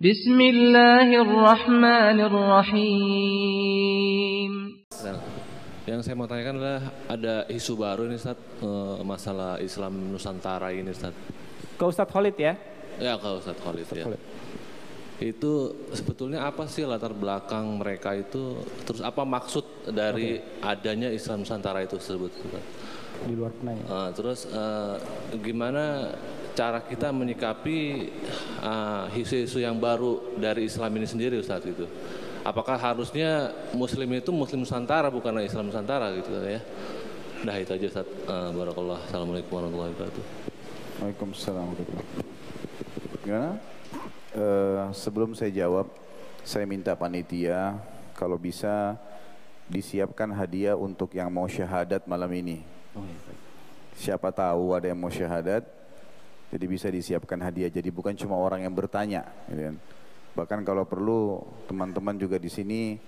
Bismillahirrahmanirrahim. Nah, yang saya mau tanyakan adalah ada isu baru nih Ustaz, masalah Islam Nusantara ini Ustaz. Ke Ustadz Khalid ya? Ya ke Ustaz Khalid Ustadz ya. Khalid. Itu sebetulnya apa sih latar belakang mereka itu, terus apa maksud dari adanya Islam Nusantara itu tersebut Ustaz? Di luar penanya. Terus gimana cara kita menyikapi isu-isu yang baru dari Islam ini sendiri Ustaz itu? Apakah harusnya Muslim itu Muslim Nusantara bukan Islam Nusantara gitu ya? Nah itu aja Ustaz. Barakallah. Assalamualaikum warahmatullahi wabarakatuh. Waalaikumsalam warahmatullahi wabarakatuh. Gimana? Sebelum saya jawab, saya minta panitia kalau bisa disiapkan hadiah untuk yang mau syahadat malam ini. Siapa tahu ada yang mau syahadat, jadi bisa disiapkan hadiah. Jadi bukan cuma orang yang bertanya, gitu kan. Bahkan kalau perlu teman-teman juga di sini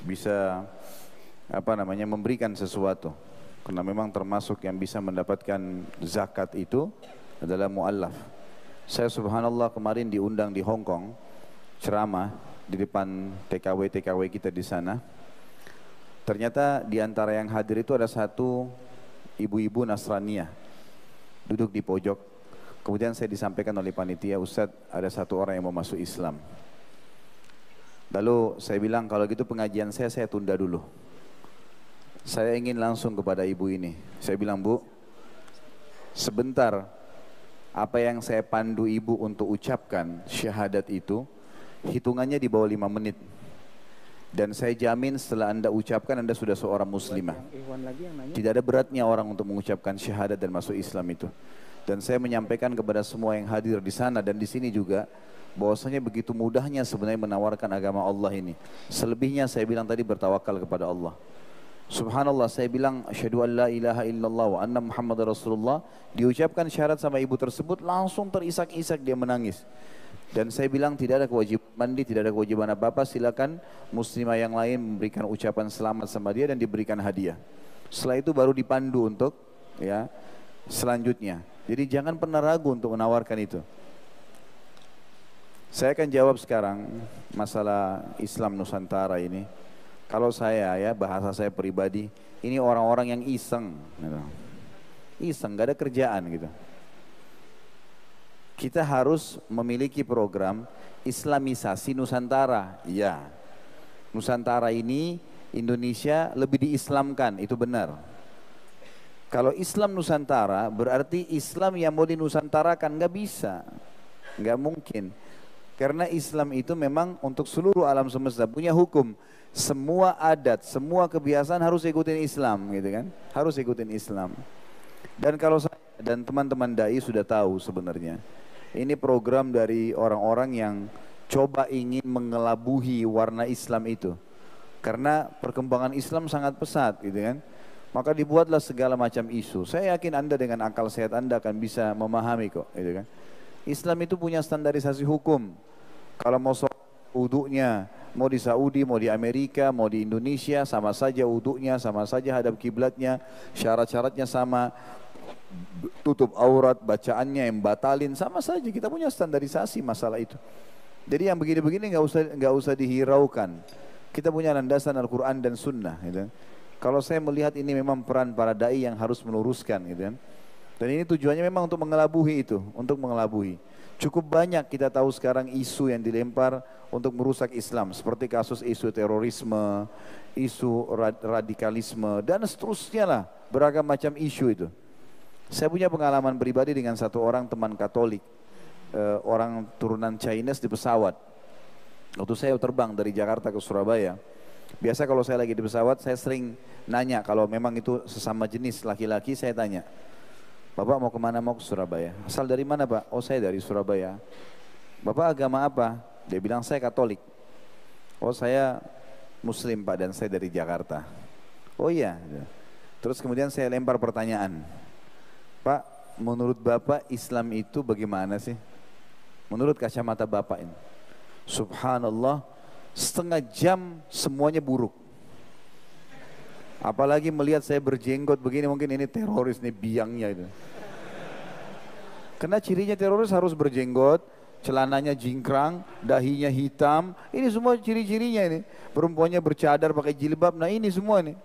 bisa memberikan sesuatu. Karena memang termasuk yang bisa mendapatkan zakat itu adalah mu'allaf. Saya subhanallah kemarin diundang di Hong Kong ceramah di depan TKW kita di sana. Ternyata di antara yang hadir itu ada satu ibu-ibu Nasraniyah duduk di pojok. Kemudian saya disampaikan oleh panitia, Ustadz ada satu orang yang mau masuk Islam. Lalu saya bilang kalau gitu pengajian saya tunda dulu. Saya ingin langsung kepada ibu ini. Saya bilang, Bu, sebentar, apa yang saya pandu ibu untuk ucapkan syahadat itu hitungannya di bawah 5 menit. Dan saya jamin setelah Anda ucapkan Anda sudah seorang muslimah. Tidak ada beratnya orang untuk mengucapkan syahadat dan masuk Islam itu. Dan saya menyampaikan kepada semua yang hadir di sana dan di sini juga bahwasanya begitu mudahnya sebenarnya menawarkan agama Allah ini. Selebihnya saya bilang tadi bertawakal kepada Allah. Subhanallah, saya bilang asyhadu an la ilaha illallah wa anna Muhammadar Rasulullah, diucapkan syahadat sama ibu tersebut langsung terisak-isak dia menangis. Dan saya bilang tidak ada kewajiban mandi, tidak ada kewajiban apa-apa, silakan muslimah yang lain memberikan ucapan selamat sama dia dan diberikan hadiah. Setelah itu baru dipandu untuk ya selanjutnya. Jadi jangan pernah ragu untuk menawarkan itu. Saya akan jawab sekarang masalah Islam Nusantara ini. Kalau saya ya, bahasa saya pribadi, ini orang-orang yang iseng gitu. Iseng, gak ada kerjaan gitu. Kita harus memiliki program Islamisasi Nusantara. Ya, Nusantara ini Indonesia lebih diislamkan, itu benar. Kalau Islam Nusantara berarti Islam yang mau dinusantarakan, nggak bisa, nggak mungkin. Karena Islam itu memang untuk seluruh alam semesta punya hukum. Semua adat, semua kebiasaan harus ikutin Islam, gitu kan? Harus ikutin Islam. Dan kalau saya dan teman-teman dai sudah tahu sebenarnya, ini program dari orang-orang yang coba ingin mengelabuhi warna Islam itu. Karena perkembangan Islam sangat pesat, gitu kan? Maka dibuatlah segala macam isu. Saya yakin Anda dengan akal sehat Anda akan bisa memahami kok, gitu kan? Islam itu punya standarisasi hukum. Kalau mau sholat wudunya, mau di Saudi, mau di Amerika, mau di Indonesia, sama saja wudunya, sama saja hadap kiblatnya, syarat-syaratnya sama, tutup aurat, bacaannya yang batalin, sama saja. Kita punya standarisasi masalah itu. Jadi yang begini-begini nggak usah dihiraukan. Kita punya landasan Al-Quran dan Sunnah, gitu. Kalau saya melihat ini memang peran para dai yang harus meluruskan, gitu kan. Dan ini tujuannya memang untuk mengelabuhi itu, untuk mengelabuhi. Cukup banyak kita tahu sekarang isu yang dilempar untuk merusak Islam, seperti kasus isu terorisme, isu radikalisme, dan seterusnya lah, beragam macam isu itu. Saya punya pengalaman pribadi dengan satu orang teman Katolik, orang turunan Chinese di pesawat. Waktu saya terbang dari Jakarta ke Surabaya, biasa kalau saya lagi di pesawat, saya sering nanya kalau memang itu sesama jenis laki-laki, saya tanya, Bapak mau kemana? Mau ke Surabaya. Asal dari mana Pak? Oh saya dari Surabaya. Bapak agama apa? Dia bilang saya Katolik. Oh saya Muslim Pak dan saya dari Jakarta. Oh iya. Terus kemudian saya lempar pertanyaan. Pak, menurut Bapak Islam itu bagaimana sih? Menurut kacamata Bapak ini. Subhanallah, setengah jam semuanya buruk. Apalagi melihat saya berjenggot begini, mungkin ini teroris nih biangnya itu. Karena cirinya teroris harus berjenggot, celananya jingkrang, dahinya hitam, ini semua ciri-cirinya ini. Perempuannya bercadar pakai jilbab, nah ini semua nih.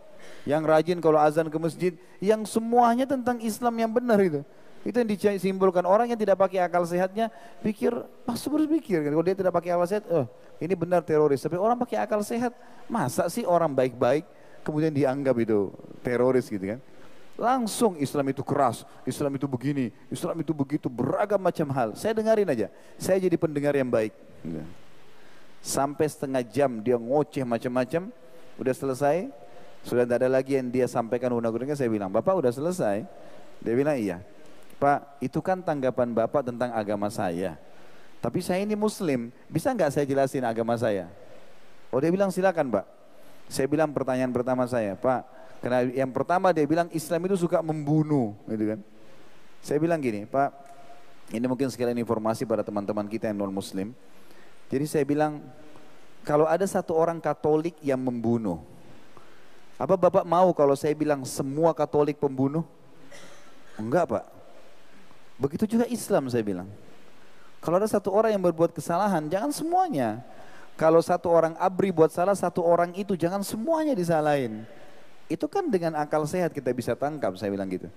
Yang rajin kalau azan ke masjid, yang semuanya tentang Islam yang benar itu. Itu yang disimbolkan. Orang yang tidak pakai akal sehatnya pikir, pasti berpikir kan, kalau dia tidak pakai akal sehat, oh ini benar teroris. Tapi orang pakai akal sehat, masa sih orang baik-baik kemudian dianggap itu teroris gitu kan? Langsung Islam itu keras, Islam itu begini, Islam itu begitu, beragam macam hal. Saya dengarin aja, saya jadi pendengar yang baik. Sampai setengah jam dia ngoceh macam-macam, udah selesai, sudah tidak ada lagi yang dia sampaikan undang-undangnya. Saya bilang, Bapak udah selesai? Dia bilang iya. Pak, itu kan tanggapan Bapak tentang agama saya. Tapi saya ini Muslim, bisa nggak saya jelasin agama saya? Oh, dia bilang silakan Pak. Saya bilang pertanyaan pertama saya, Pak, karena yang pertama dia bilang Islam itu suka membunuh, gitu kan? Saya bilang gini, Pak, ini mungkin sekalian informasi pada teman-teman kita yang non Muslim. Jadi saya bilang, kalau ada satu orang Katolik yang membunuh, apa Bapak mau kalau saya bilang semua Katolik pembunuh? Enggak Pak. Begitu juga Islam saya bilang. Kalau ada satu orang yang berbuat kesalahan, jangan semuanya. Kalau satu orang ABRI buat salah, satu orang itu jangan semuanya disalahin. Itu kan dengan akal sehat kita bisa tangkap, saya bilang gitu.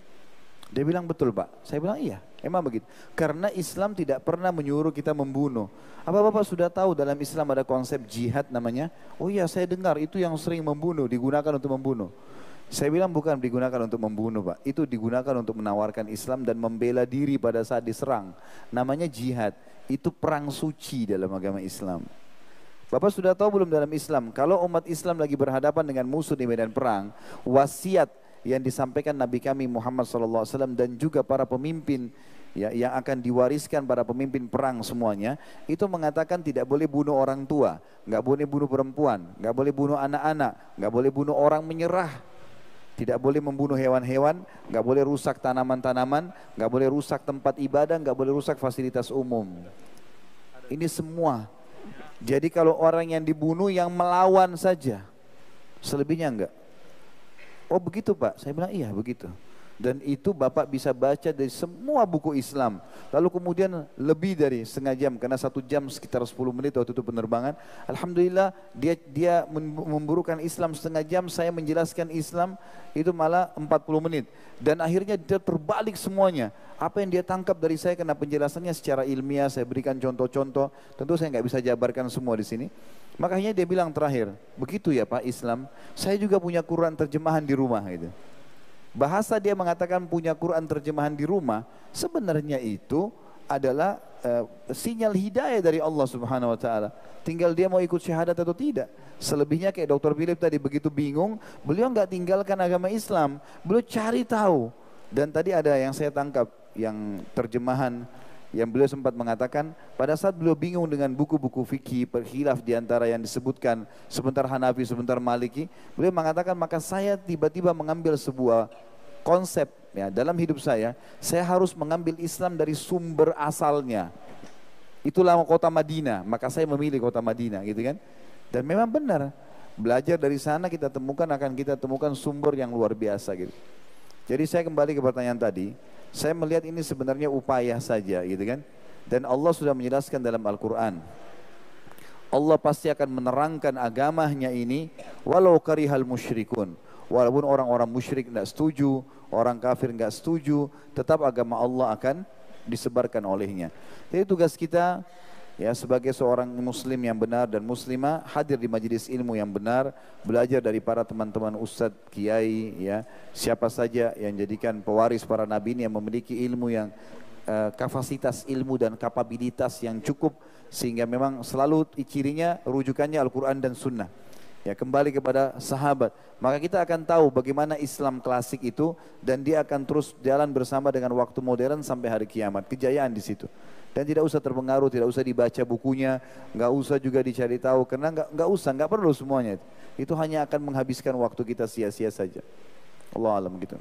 Dia bilang betul Pak. Saya bilang iya, emang begitu. Karena Islam tidak pernah menyuruh kita membunuh. Apa Bapak sudah tahu dalam Islam ada konsep jihad namanya? Oh iya saya dengar itu yang sering membunuh, digunakan untuk membunuh. Saya bilang bukan digunakan untuk membunuh Pak, itu digunakan untuk menawarkan Islam dan membela diri pada saat diserang. Namanya jihad, itu perang suci dalam agama Islam. Bapak sudah tahu belum dalam Islam, kalau umat Islam lagi berhadapan dengan musuh di medan perang, wasiat yang disampaikan Nabi kami Muhammad SAW dan juga para pemimpin ya, yang akan diwariskan para pemimpin perang semuanya, itu mengatakan tidak boleh bunuh orang tua, nggak boleh bunuh perempuan, nggak boleh bunuh anak-anak, nggak boleh bunuh orang menyerah. Tidak boleh membunuh hewan-hewan, nggak boleh rusak tanaman-tanaman, nggak boleh rusak tempat ibadah, nggak boleh rusak fasilitas umum. Ini semua. Jadi kalau orang yang dibunuh yang melawan saja, selebihnya enggak. Oh begitu Pak, saya bilang iya begitu. Dan itu Bapak bisa baca dari semua buku Islam. Lalu kemudian lebih dari setengah jam, karena 1 jam sekitar 10 menit waktu itu penerbangan. Alhamdulillah dia memburukan Islam setengah jam, saya menjelaskan Islam itu malah 40 menit. Dan akhirnya dia terbalik semuanya. Apa yang dia tangkap dari saya karena penjelasannya secara ilmiah, saya berikan contoh-contoh. Tentu saya nggak bisa jabarkan semua di sini. Makanya dia bilang terakhir, begitu ya Pak Islam, saya juga punya Quran terjemahan di rumah gitu. Bahasa dia mengatakan punya Quran terjemahan di rumah, sebenarnya itu adalah sinyal hidayah dari Allah Subhanahu wa taala. Tinggal dia mau ikut syahadat atau tidak. Selebihnya kayak Dr. Philip tadi begitu bingung, beliau nggak tinggalkan agama Islam, beliau cari tahu. Dan tadi ada yang saya tangkap yang terjemahan yang beliau sempat mengatakan pada saat beliau bingung dengan buku-buku fikih berkhilaf di antara yang disebutkan sebentar Hanafi sebentar Maliki, beliau mengatakan maka saya tiba-tiba mengambil sebuah konsep ya dalam hidup saya harus mengambil Islam dari sumber asalnya. Itulah kota Madinah, maka saya memilih kota Madinah gitu kan. Dan memang benar, belajar dari sana kita temukan sumber yang luar biasa gitu. Jadi saya kembali ke pertanyaan tadi, saya melihat ini sebenarnya upaya saja gitu kan. Dan Allah sudah menjelaskan dalam Al-Quran, Allah pasti akan menerangkan agamanya ini walau karihal musyrikun. Walaupun orang-orang musyrik tidak setuju, orang kafir nggak setuju, tetap agama Allah akan disebarkan olehnya. Jadi tugas kita ya sebagai seorang muslim yang benar dan muslimah, hadir di majelis ilmu yang benar, belajar dari para teman-teman ustadz, kiai ya, siapa saja yang jadikan pewaris para nabi ini yang memiliki ilmu yang kapasitas ilmu dan kapabilitas yang cukup, sehingga memang selalu cirinya rujukannya Al-Quran dan Sunnah. Ya, kembali kepada sahabat, maka kita akan tahu bagaimana Islam klasik itu, dan dia akan terus jalan bersama dengan waktu modern sampai hari kiamat. Kejayaan di situ. Dan tidak usah terpengaruh, tidak usah dibaca bukunya, nggak usah juga dicari tahu, karena nggak perlu semuanya. Itu hanya akan menghabiskan waktu kita sia-sia saja. Allah alam gitu.